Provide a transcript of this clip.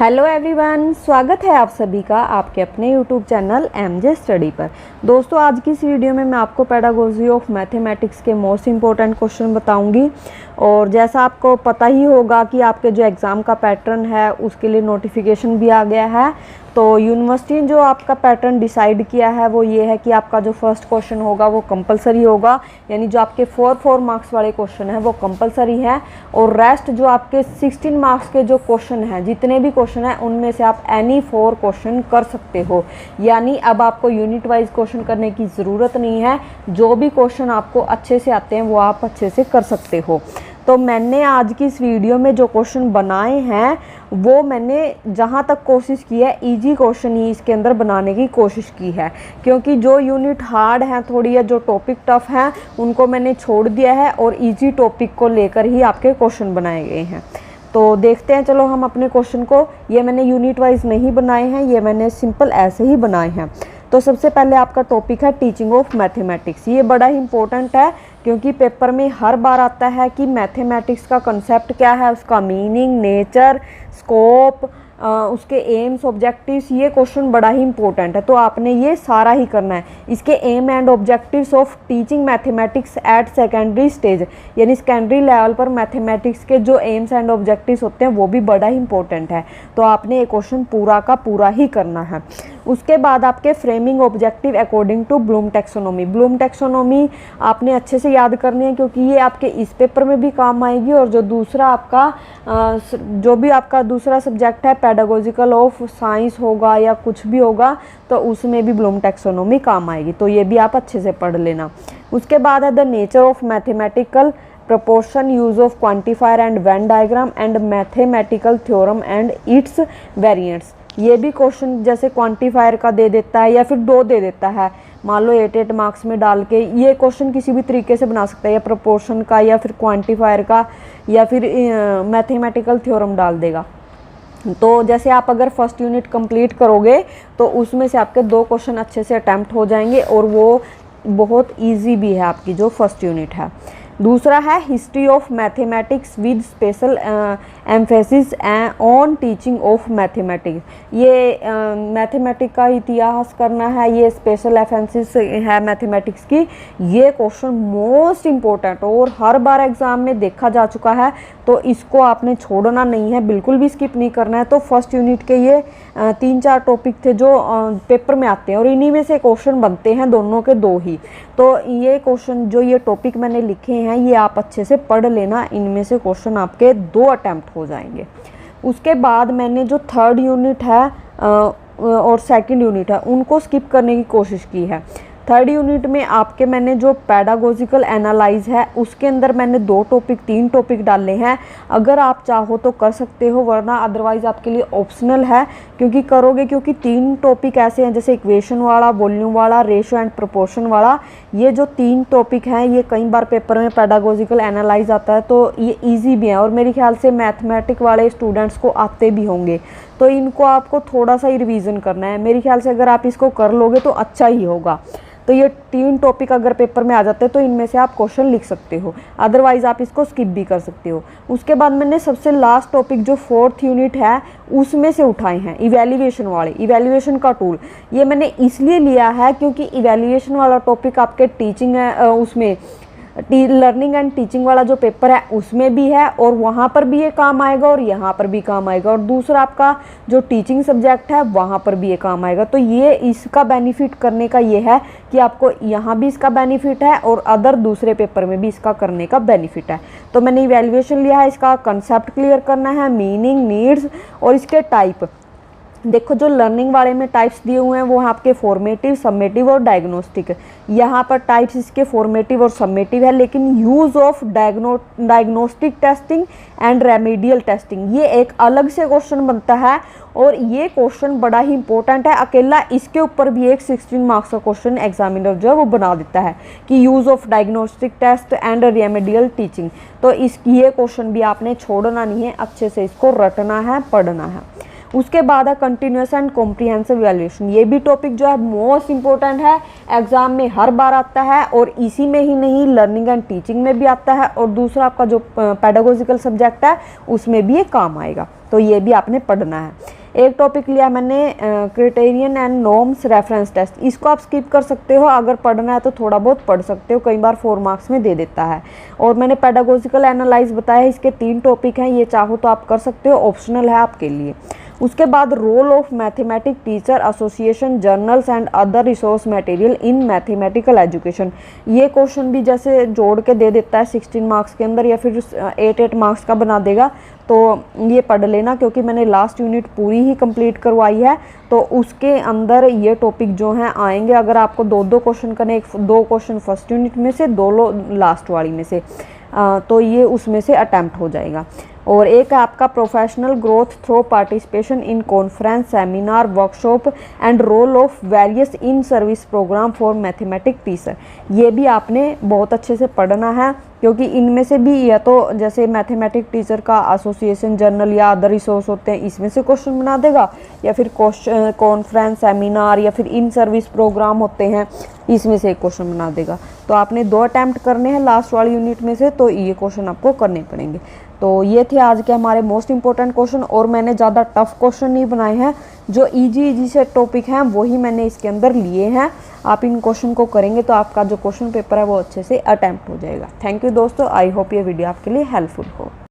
Hello everyone, स्वागत है आप सभी का आपके अपने यूट्यूब चैनल एमजे स्टडी पर। दोस्तों, आज की इस वीडियो में मैं आपको पेडागोजी ऑफ मैथमेटिक्स के मोस्ट इम्पोर्टेंट क्वेश्चन बताऊंगी। और जैसा आपको पता ही होगा कि आपके जो एग्ज़ाम का पैटर्न है उसके लिए नोटिफिकेशन भी आ गया है। तो यूनिवर्सिटी ने जो आपका पैटर्न डिसाइड किया है वो ये है कि आपका जो फर्स्ट क्वेश्चन होगा वो कंपलसरी होगा, यानी जो आपके 4 मार्क्स वाले क्वेश्चन हैं वो कंपलसरी है। और रेस्ट जो आपके 16 मार्क्स के जो क्वेश्चन हैं, जितने भी क्वेश्चन हैं उनमें से आप एनी 4 क्वेश्चन कर सकते हो। यानी अब आपको यूनिट वाइज क्वेश्चन करने की ज़रूरत नहीं है, जो भी क्वेश्चन आपको अच्छे से आते हैं वो आप अच्छे से कर सकते हो। तो मैंने आज की इस वीडियो में जो क्वेश्चन बनाए हैं वो मैंने जहाँ तक कोशिश की है इजी क्वेश्चन ही इसके अंदर बनाने की कोशिश की है, क्योंकि जो यूनिट हार्ड हैं थोड़ी या जो टॉपिक टफ हैं उनको मैंने छोड़ दिया है और इजी टॉपिक को लेकर ही आपके क्वेश्चन बनाए गए हैं। तो देखते हैं, चलो हम अपने क्वेश्चन को, ये मैंने यूनिट वाइज नहीं बनाए हैं, ये मैंने सिंपल ऐसे ही बनाए हैं। तो सबसे पहले आपका टॉपिक है टीचिंग ऑफ मैथमेटिक्स। ये बड़ा ही इंपॉर्टेंट है क्योंकि पेपर में हर बार आता है कि मैथमेटिक्स का कंसेप्ट क्या है, उसका मीनिंग, नेचर, स्कोप, उसके एम्स, ऑब्जेक्टिव्स, ये क्वेश्चन बड़ा ही इंपॉर्टेंट है। तो आपने ये सारा ही करना है। इसके aim and objectives of teaching mathematics at secondary stage, यानी सेकेंडरी लेवल पर मैथमेटिक्स के जो एम्स एंड ऑब्जेक्टिव्स होते हैं वो भी बड़ा ही इंपॉर्टेंट है। तो आपने ये क्वेश्चन पूरा का पूरा ही करना है। उसके बाद आपके framing objective according to Bloom taxonomy. Bloom taxonomy आपने अच्छे से याद करनी है क्योंकि ये आपके इस पेपर में भी काम आएगी, और जो दूसरा आपका जो भी आपका दूसरा सब्जेक्ट है पेडागोजिकल ऑफ साइंस होगा या कुछ भी होगा तो उसमें भी ब्लूम टैक्सोनॉमी काम आएगी। तो ये भी आप अच्छे से पढ़ लेना। उसके बाद है the nature of mathematical proportion, use of quantifier and Venn diagram and mathematical theorem and its variants। ये भी क्वेश्चन जैसे क्वांटिफायर का दे देता है या फिर 2 दे देता है, मान लो 8 मार्क्स में डाल के ये क्वेश्चन किसी भी तरीके से बना सकता है, या प्रोपोर्शन का या फिर क्वांटिफायर का या फिर मैथमेटिकल थ्योरम डाल देगा। तो जैसे आप अगर फर्स्ट यूनिट कंप्लीट करोगे तो उसमें से आपके 2 क्वेश्चन अच्छे से अटैम्प्ट हो जाएंगे और वो बहुत ईजी भी है आपकी जो फर्स्ट यूनिट है। दूसरा है history of mathematics with special emphasis on teaching of mathematics. ये मैथमेटिक्स का इतिहास करना है, ये स्पेशल एम्फेसिस है मैथमेटिक्स की। ये क्वेश्चन मोस्ट इम्पोर्टेंट और हर बार एग्जाम में देखा जा चुका है, तो इसको आपने छोड़ना नहीं है, बिल्कुल भी स्किप नहीं करना है। तो फर्स्ट यूनिट के ये 3-4 टॉपिक थे जो पेपर में आते हैं और इन्हीं में से क्वेश्चन बनते हैं, दोनों के 2 ही। तो ये क्वेश्चन जो ये टॉपिक मैंने लिखे हैं ये आप अच्छे से पढ़ लेना, इनमें से क्वेश्चन आपके 2 अटैम्प्ट हो जाएंगे। उसके बाद मैंने जो थर्ड यूनिट है और सेकंड यूनिट है उनको स्किप करने की कोशिश की है। थर्ड यूनिट में आपके मैंने जो पेडागोजिकल एनालाइज है उसके अंदर मैंने 3 टॉपिक डाले हैं। अगर आप चाहो तो कर सकते हो, वरना अदरवाइज आपके लिए ऑप्शनल है क्योंकि करोगे, क्योंकि 3 टॉपिक ऐसे हैं जैसे इक्वेशन वाला, वॉल्यूम वाला, रेशो एंड प्रोपोर्शन वाला। ये जो 3 टॉपिक हैं ये कई बार पेपर में पेडागोजिकल एनालाइज आता है, तो ये ईजी भी है और मेरे ख्याल से मैथमेटिक वाले स्टूडेंट्स को आते भी होंगे। तो इनको आपको थोड़ा सा ही रिवीजन करना है। मेरे ख्याल से अगर आप इसको कर लोगे तो अच्छा ही होगा। तो ये 3 टॉपिक अगर पेपर में आ जाते हैं तो इनमें से आप क्वेश्चन लिख सकते हो, अदरवाइज आप इसको स्किप भी कर सकते हो। उसके बाद मैंने सबसे लास्ट टॉपिक जो 4th यूनिट है उसमें से उठाए हैं इवैल्यूएशन वाले, इवैल्यूएशन का टूल। ये मैंने इसलिए लिया है क्योंकि इवैल्यूएशन वाला टॉपिक आपके टीचिंग उसमें लर्निंग एंड टीचिंग वाला जो पेपर है उसमें भी है और वहाँ पर भी ये काम आएगा और यहाँ पर भी काम आएगा, और दूसरा आपका जो टीचिंग सब्जेक्ट है वहाँ पर भी ये काम आएगा। तो ये इसका बेनिफिट करने का ये है कि आपको यहाँ भी इसका बेनिफिट है और अदर दूसरे पेपर में भी इसका करने का बेनिफिट है। तो मैंने इवैल्यूएशन लिया है, इसका कंसेप्ट क्लियर करना है, मीनिंग, नीड्स और इसके टाइप। देखो जो लर्निंग वाले में टाइप्स दिए हुए हैं वो हैं आपके फॉर्मेटिव, समेटिव और डायग्नोस्टिक। यहाँ पर टाइप्स इसके फॉर्मेटिव और समेटिव है, लेकिन use of diagnostic testing and remedial testing ये एक अलग से क्वेश्चन बनता है और ये क्वेश्चन बड़ा ही इंपॉर्टेंट है। अकेला इसके ऊपर भी एक 16 मार्क्स का क्वेश्चन एग्जामिनर जो है वो बना देता है कि use of diagnostic test and remedial teaching. तो ये क्वेश्चन भी आपने छोड़ना नहीं है, अच्छे से इसको रटना है, पढ़ना है। उसके बाद है कंटिन्यूस एंड कॉम्प्रिहेंसिव इवैल्यूएशन। ये भी टॉपिक जो है मोस्ट इंपॉर्टेंट है, एग्जाम में हर बार आता है और इसी में ही नहीं लर्निंग एंड टीचिंग में भी आता है, और दूसरा आपका जो पेडागोजिकल सब्जेक्ट है उसमें भी ये काम आएगा। तो ये भी आपने पढ़ना है। एक टॉपिक लिया मैंने criterion and norms reference test, इसको आप स्किप कर सकते हो, अगर पढ़ना है तो थोड़ा बहुत पढ़ सकते हो, कई बार 4 मार्क्स में दे देता है। और मैंने पेडागोजिकल एनालाइज बताया, इसके 3 टॉपिक हैं, ये चाहो तो आप कर सकते हो, ऑप्शनल है आपके लिए। उसके बाद role of mathematic teacher association journals and other resource material in mathematical education, ये क्वेश्चन भी जैसे जोड़ के दे देता है 16 मार्क्स के अंदर, या फिर 8 मार्क्स का बना देगा, तो ये पढ़ लेना, क्योंकि मैंने लास्ट यूनिट पूरी ही कंप्लीट करवाई है, तो उसके अंदर ये टॉपिक जो हैं आएंगे। अगर आपको 2-2 क्वेश्चन करने, 2 क्वेश्चन फर्स्ट यूनिट में से, 2 लास्ट वाली में से, तो ये उसमें से अटैम्प्ट हो जाएगा। और एक है आपका professional growth through participation in conference, seminar, workshop and role of various in service programme for mathematic teacher, ये भी आपने बहुत अच्छे से पढ़ना है, क्योंकि इनमें से भी या तो जैसे मैथमेटिक टीचर का एसोसिएशन जर्नल या अदर रिसोर्स होते हैं, इसमें से क्वेश्चन बना देगा, या फिर कॉन्फ्रेंस, सेमिनार या फिर इन सर्विस प्रोग्राम होते हैं, इसमें से एक क्वेश्चन बना देगा। तो आपने 2 अटैम्प्ट करने हैं लास्ट वाली यूनिट में से, तो ये क्वेश्चन आपको करने पड़ेंगे। तो ये थे आज के हमारे मोस्ट इंपॉर्टेंट क्वेश्चन, और मैंने ज़्यादा टफ क्वेश्चन नहीं बनाए हैं, जो इजी से टॉपिक हैं वही मैंने इसके अंदर लिए हैं। आप इन क्वेश्चन को करेंगे तो आपका जो क्वेश्चन पेपर है वो अच्छे से अटैम्प्ट हो जाएगा। थैंक यू दोस्तों, आई होप ये वीडियो आपके लिए हेल्पफुल हो।